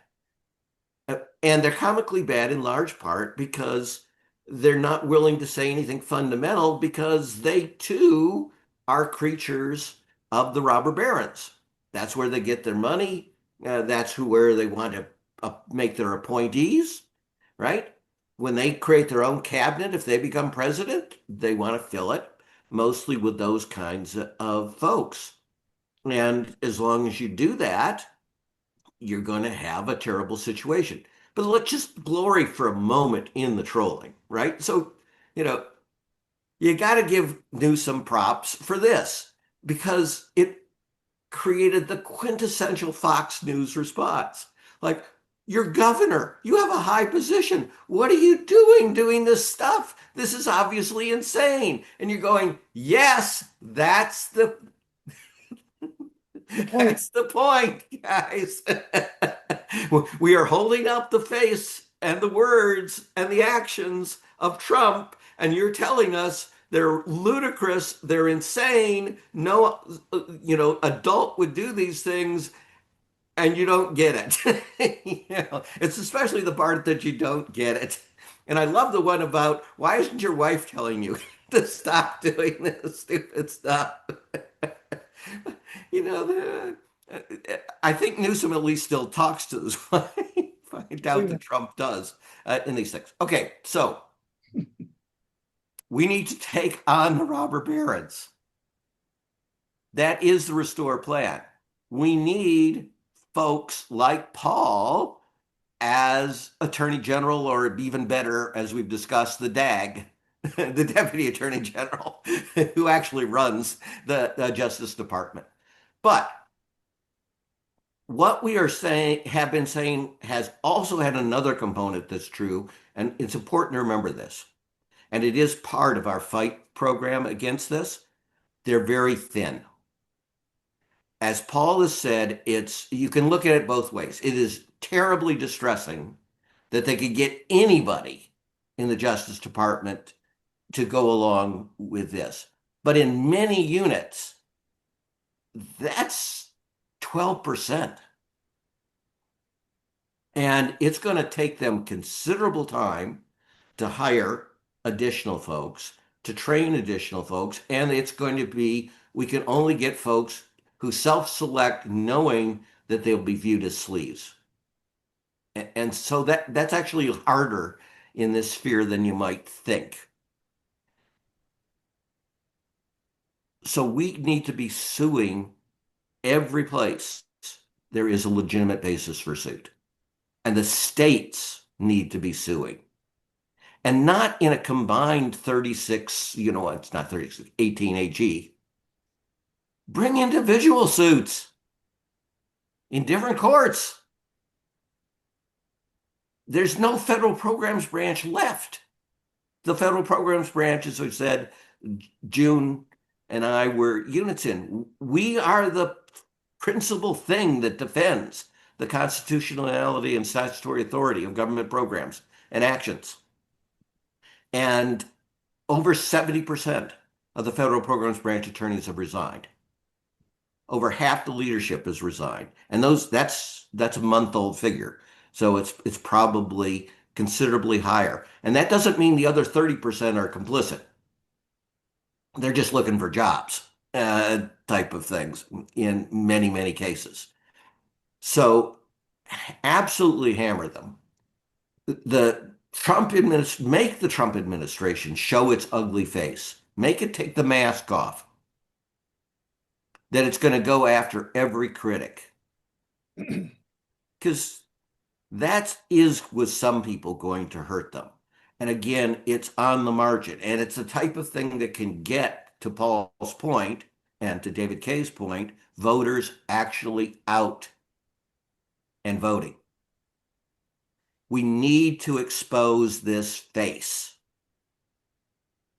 And they're comically bad in large part because they're not willing to say anything fundamental because they too are creatures of the robber barons. That's where they get their money. Where they want to make their appointees, right? When they create their own cabinet, if they become president, they want to fill it mostly with those kinds of folks. And as long as you do that, you're going to have a terrible situation. But let's just glory for a moment in the trolling, right? So, you know, you got to give Newsom props for this because it created the quintessential Fox News response. Like, you're governor, you have a high position. What are you doing this stuff? This is obviously insane. And you're going, yes, that's the That's the point, guys. We are holding up the face and the words and the actions of Trump, and you're telling us they're ludicrous, they're insane. No, adult would do these things, and you don't get it. It's especially the part that you don't get it. And I love the one about why isn't your wife telling you to stop doing this stupid stuff? you know, I think Newsom at least still talks to his wife. I doubt that Trump does in these things. Okay, so we need to take on the robber barons. That is the restore plan. We need folks like Paul as Attorney General, or even better, as we've discussed, the DAG, the Deputy Attorney General, who actually runs the Justice Department. But what we have been saying has also had another component that's true, and it's important to remember this. And it is part of our fight program against this. They're very thin. As Paul has said, you can look at it both ways. It is terribly distressing that they could get anybody in the Justice Department to go along with this. But in many units, that's 12%. And it's going to take them considerable time to hire additional folks, to train additional folks. And it's going to be, we can only get folks who self-select knowing that they'll be viewed as sleaves. And so that's actually harder in this sphere than you might think. So we need to be suing every place there is a legitimate basis for suit. And the states need to be suing. And not in a combined 36, it's not 36, 18 AG. Bring individual suits in different courts. There's no federal programs branch left. The federal programs branch, as I said, June and I were units in. We are the principal thing that defends the constitutionality and statutory authority of government programs and actions. And over 70% of the federal programs branch attorneys have resigned. Over half the leadership has resigned. And that's a month-old figure. So it's probably considerably higher. And that doesn't mean the other 30% are complicit. They're just looking for jobs, type of things in many, many cases. So absolutely hammer them. Make the Trump administration show its ugly face. Make it take the mask off. That it's going to go after every critic. Because that is, with some people, going to hurt them. And again, it's on the margin. And it's the type of thing that can get, to Paul's point and to David Kay's point, voters actually out and voting. We need to expose this face.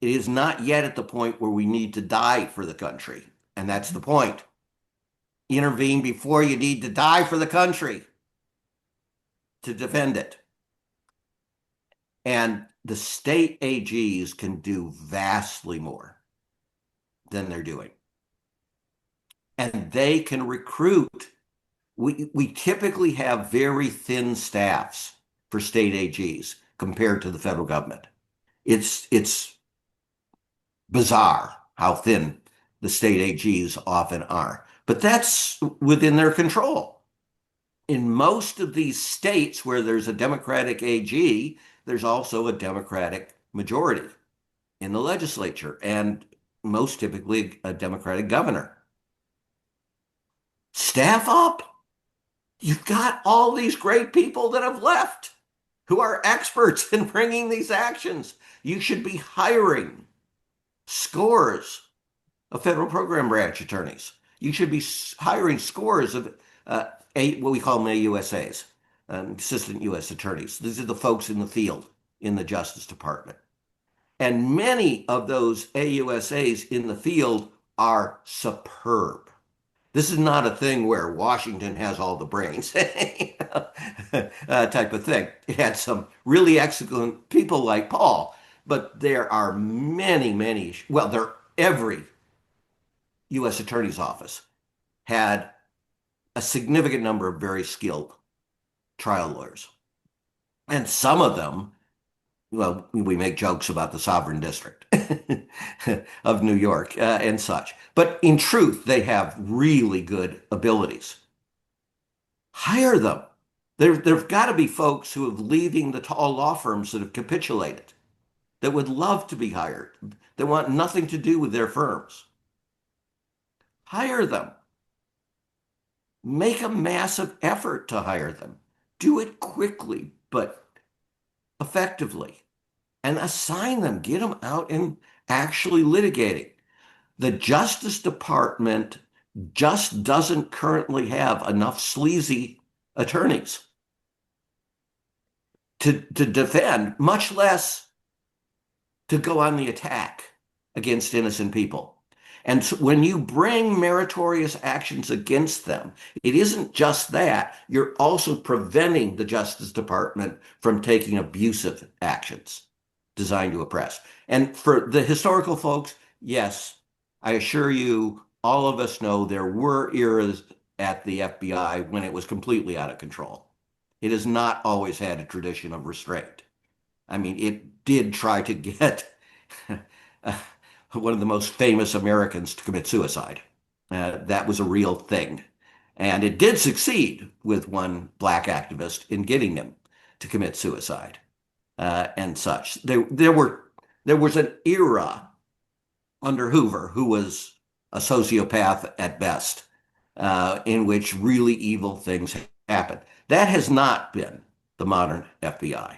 It is not yet at the point where we need to die for the country. And that's the point. Intervene before you need to die for the country to defend it. And the state AGs can do vastly more than they're doing. And they can recruit. We typically have very thin staffs for state AGs compared to the federal government. It's bizarre how thin the state AGs often are, but that's within their control. In most of these states where there's a Democratic AG, there's also a Democratic majority in the legislature, and most typically a Democratic governor. Staff up. You've got all these great people that have left who are experts in bringing these actions. You should be hiring scores of federal program branch attorneys. You should be hiring scores of what we call them AUSAs, assistant U.S. attorneys. These are the folks in the field in the Justice Department. And many of those AUSAs in the field are superb. This is not a thing where Washington has all the brains type of thing. It had some really excellent people like Paul, but there are many, well, every U.S. Attorney's Office had a significant number of very skilled trial lawyers. And some of them, well, we make jokes about the sovereign district of New York and such. But in truth, they have really good abilities. Hire them. There've got to be folks who have leaving the tall law firms that have capitulated, that would love to be hired, that want nothing to do with their firms. Hire them. Make a massive effort to hire them. Do it quickly, but effectively, and assign them, get them out and actually litigating. The Justice Department just doesn't currently have enough sleazy attorneys to defend, much less to go on the attack against innocent people. And so when you bring meritorious actions against them, it isn't just that, you're also preventing the Justice Department from taking abusive actions designed to oppress. And for the historical folks, yes, I assure you, all of us know there were eras at the FBI when it was completely out of control. It has not always had a tradition of restraint. I mean, it did try to get one of the most famous Americans to commit suicide. That was a real thing. And it did succeed with one black activist in getting him to commit suicide and such. There was an era under Hoover, who was a sociopath at best, in which really evil things happened. That has not been the modern FBI.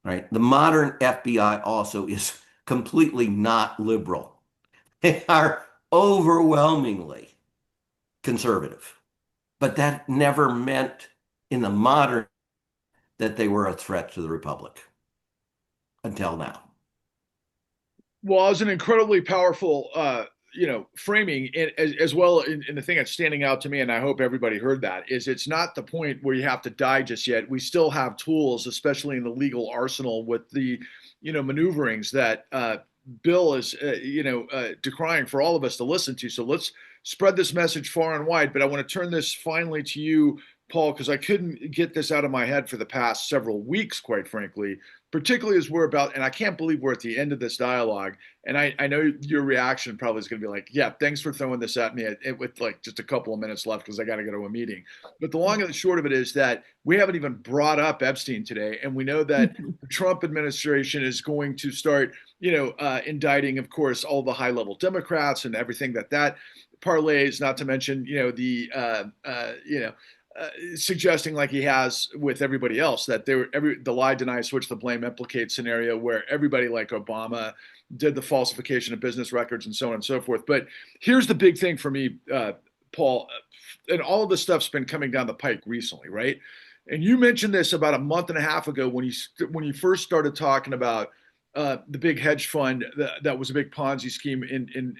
Right? The modern FBI also is completely not liberal. They are overwhelmingly conservative. But that never meant in the modern that they were a threat to the Republic until now. Well, it was an incredibly powerful, framing, and as well. And the thing that's standing out to me, and I hope everybody heard that, is it's not the point where you have to die just yet. We still have tools, especially in the legal arsenal, with the, maneuverings that Bill is, decrying for all of us to listen to. So let's spread this message far and wide. But I want to turn this finally to you, Paul, because I couldn't get this out of my head for the past several weeks, quite frankly, particularly as we're about, and I can't believe we're at the end of this dialogue. And I know your reaction probably is going to be like, yeah, thanks for throwing this at me with like just a couple of minutes left because I got to go to a meeting. But the long and the short of it is that we haven't even brought up Epstein today. And we know that the Trump administration is going to start, indicting, of course, all the high level Democrats and everything that parlays, not to mention, suggesting, like he has with everybody else, that the lie, deny, switch the blame, implicate scenario where everybody like Obama did the falsification of business records and so on and so forth. But here's the big thing for me, Paul, and all of this stuff's been coming down the pike recently, right? And you mentioned this about a month and a half ago when you first started talking about the big hedge fund that was a big Ponzi scheme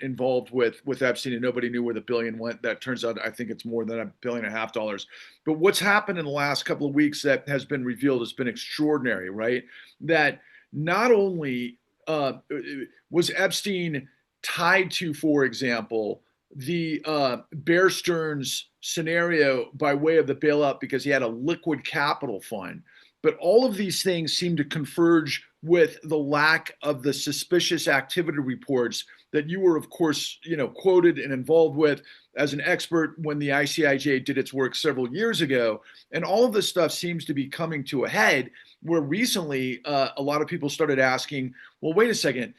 involved with Epstein, and nobody knew where the billion went. That turns out, I think it's more than $1.5 billion. But what's happened in the last couple of weeks that has been revealed has been extraordinary, right? That not only was Epstein tied to, for example, the Bear Stearns scenario by way of the bailout because he had a liquid capital fund. But all of these things seem to converge with the lack of the suspicious activity reports that you were, of course, quoted and involved with as an expert when the ICIJ did its work several years ago. And all of this stuff seems to be coming to a head where recently a lot of people started asking, well, wait a second,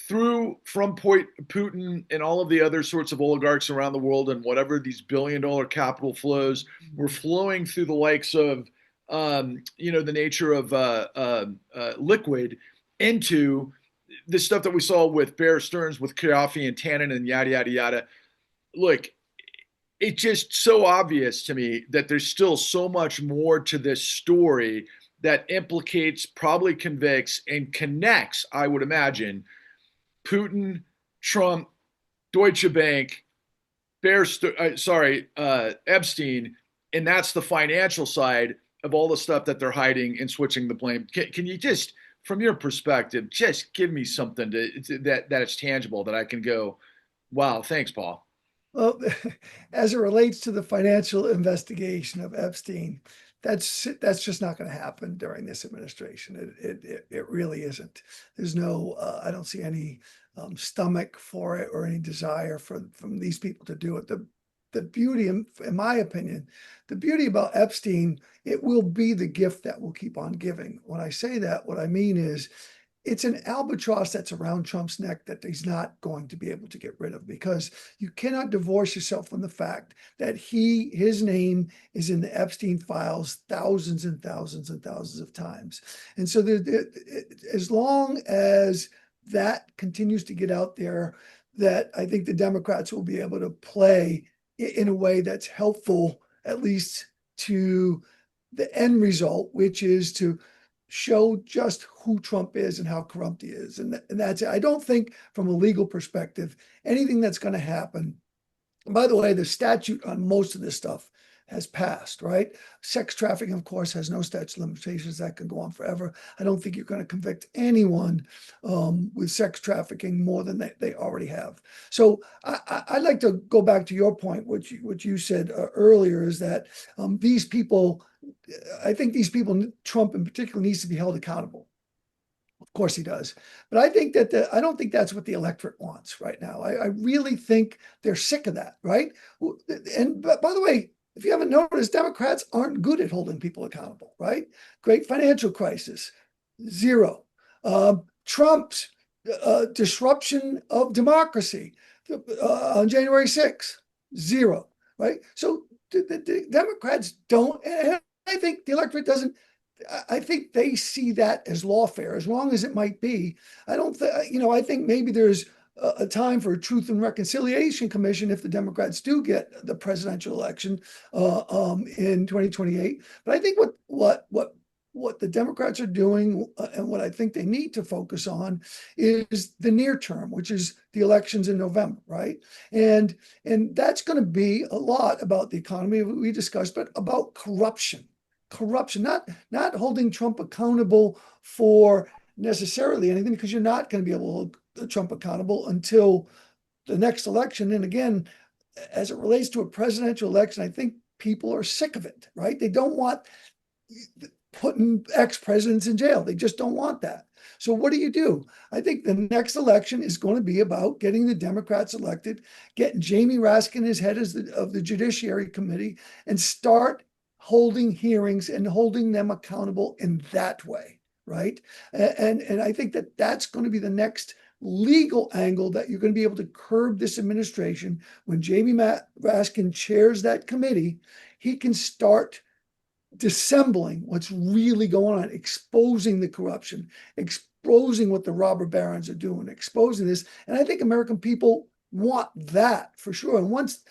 from Putin and all of the other sorts of oligarchs around the world and whatever these billion-dollar capital flows were flowing through the likes of, the nature of liquid into the stuff that we saw with Bear Stearns, with Kayafi and Tannen and yada, yada, yada. Look, it's just so obvious to me that there's still so much more to this story that implicates, probably convicts, and connects, I would imagine, Putin, Trump, Deutsche Bank, Epstein, and that's the financial side of all the stuff that they're hiding and switching the blame. Can you just, from your perspective, just give me something that it's tangible that I can go, wow, thanks, Paul. Well, as it relates to the financial investigation of Epstein, that's just not going to happen during this administration. It really isn't. There's no, I don't see any stomach for it or any desire from these people to do it. The beauty, in my opinion, the beauty about Epstein, it will be the gift that will keep on giving. When I say that, what I mean is it's an albatross that's around Trump's neck that he's not going to be able to get rid of, because you cannot divorce yourself from the fact that his name is in the Epstein files thousands and thousands and thousands of times. And so as long as that continues to get out there, that I think the Democrats will be able to play in a way that's helpful, at least to the end result, which is to show just who Trump is and how corrupt he is. And that's it. I don't think from a legal perspective, anything that's going to happen. And by the way, the statute on most of this stuff has passed, right? Sex trafficking, of course, has no statute of limitations. That can go on forever. I don't think you're going to convict anyone with sex trafficking more than they already have. So I'd like to go back to your point, which you said earlier, is that these people, I think these people, Trump in particular, needs to be held accountable. Of course he does. But I think that I don't think that's what the electorate wants right now. I really think they're sick of that, right? And by the way, if you haven't noticed, Democrats aren't good at holding people accountable, right? Great financial crisis, zero. Trump's disruption of democracy on January 6th, zero, right? So the Democrats don't, and I think the electorate doesn't, I think they see that as lawfare, as long as it might be. I don't think, I think maybe there's a time for a Truth and Reconciliation Commission if the Democrats do get the presidential election in 2028. But I think what the Democrats are doing and what I think they need to focus on is the near term, which is the elections in November, right? And that's going to be a lot about the economy we discussed, but about corruption, not holding Trump accountable for necessarily anything, because you're not going to be able to hold Trump accountable until the next election. And again, as it relates to a presidential election, I think people are sick of it, right? They don't want putting ex-presidents in jail. They just don't want that. So what do? I think the next election is going to be about getting the Democrats elected, getting Jamie Raskin as head of the Judiciary Committee, and start holding hearings and holding them accountable in that way, right? And I think that that's going to be the next legal angle that you're going to be able to curb this administration. When Jamie Raskin chairs that committee, he can start dissembling what's really going on, exposing the corruption, exposing what the robber barons are doing, exposing this. And I think American people want that for sure. And once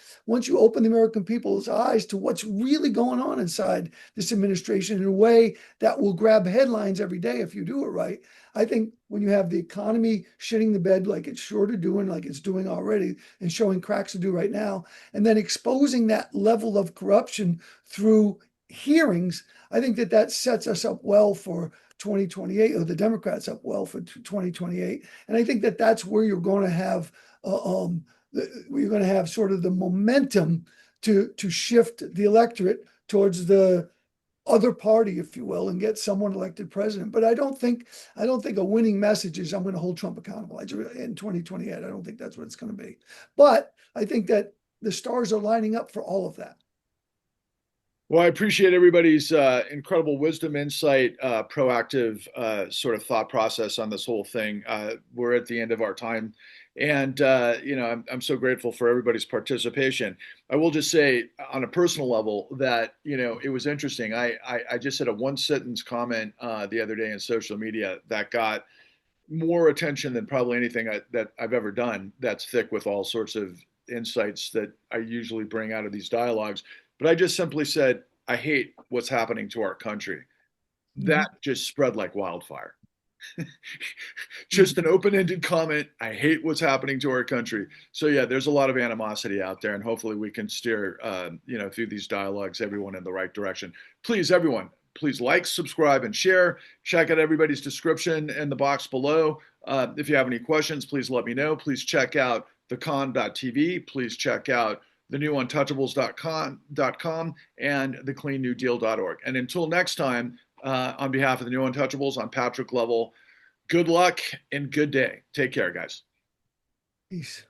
you open the American people's eyes to what's really going on inside this administration in a way that will grab headlines every day if you do it right, I think when you have the economy shitting the bed like it's sure to do and like it's doing already and showing cracks to do right now, and then exposing that level of corruption through hearings, I think that sets us up well for 2028, or the Democrats up well for 2028. And I think that that's where you're going to have we're going to have sort of the momentum to shift the electorate towards the other party, if you will, and get someone elected president. But I don't think a winning message is I'm going to hold Trump accountable in 2028. I don't think that's what it's going to be. But I think that the stars are lining up for all of that. Well, I appreciate everybody's incredible wisdom, insight, proactive sort of thought process on this whole thing. We're at the end of our time. And, I'm so grateful for everybody's participation. I will just say on a personal level that, it was interesting. I just had a one sentence comment the other day in social media that got more attention than probably anything that I've ever done. That's thick with all sorts of insights that I usually bring out of these dialogues. But I just simply said, I hate what's happening to our country. That just spread like wildfire. Just an open-ended comment. I hate what's happening to our country. So yeah, there's a lot of animosity out there, and hopefully we can steer, through these dialogues, everyone in the right direction. Please, everyone, please like, subscribe, and share. Check out everybody's description in the box below. If you have any questions, please let me know. Please check out thecon.tv. Please check out thenewuntouchables.com and thecleannewdeal.org. And until next time, on behalf of the New Untouchables, I'm Patrick Lovell. Good luck and good day. Take care, guys. Peace.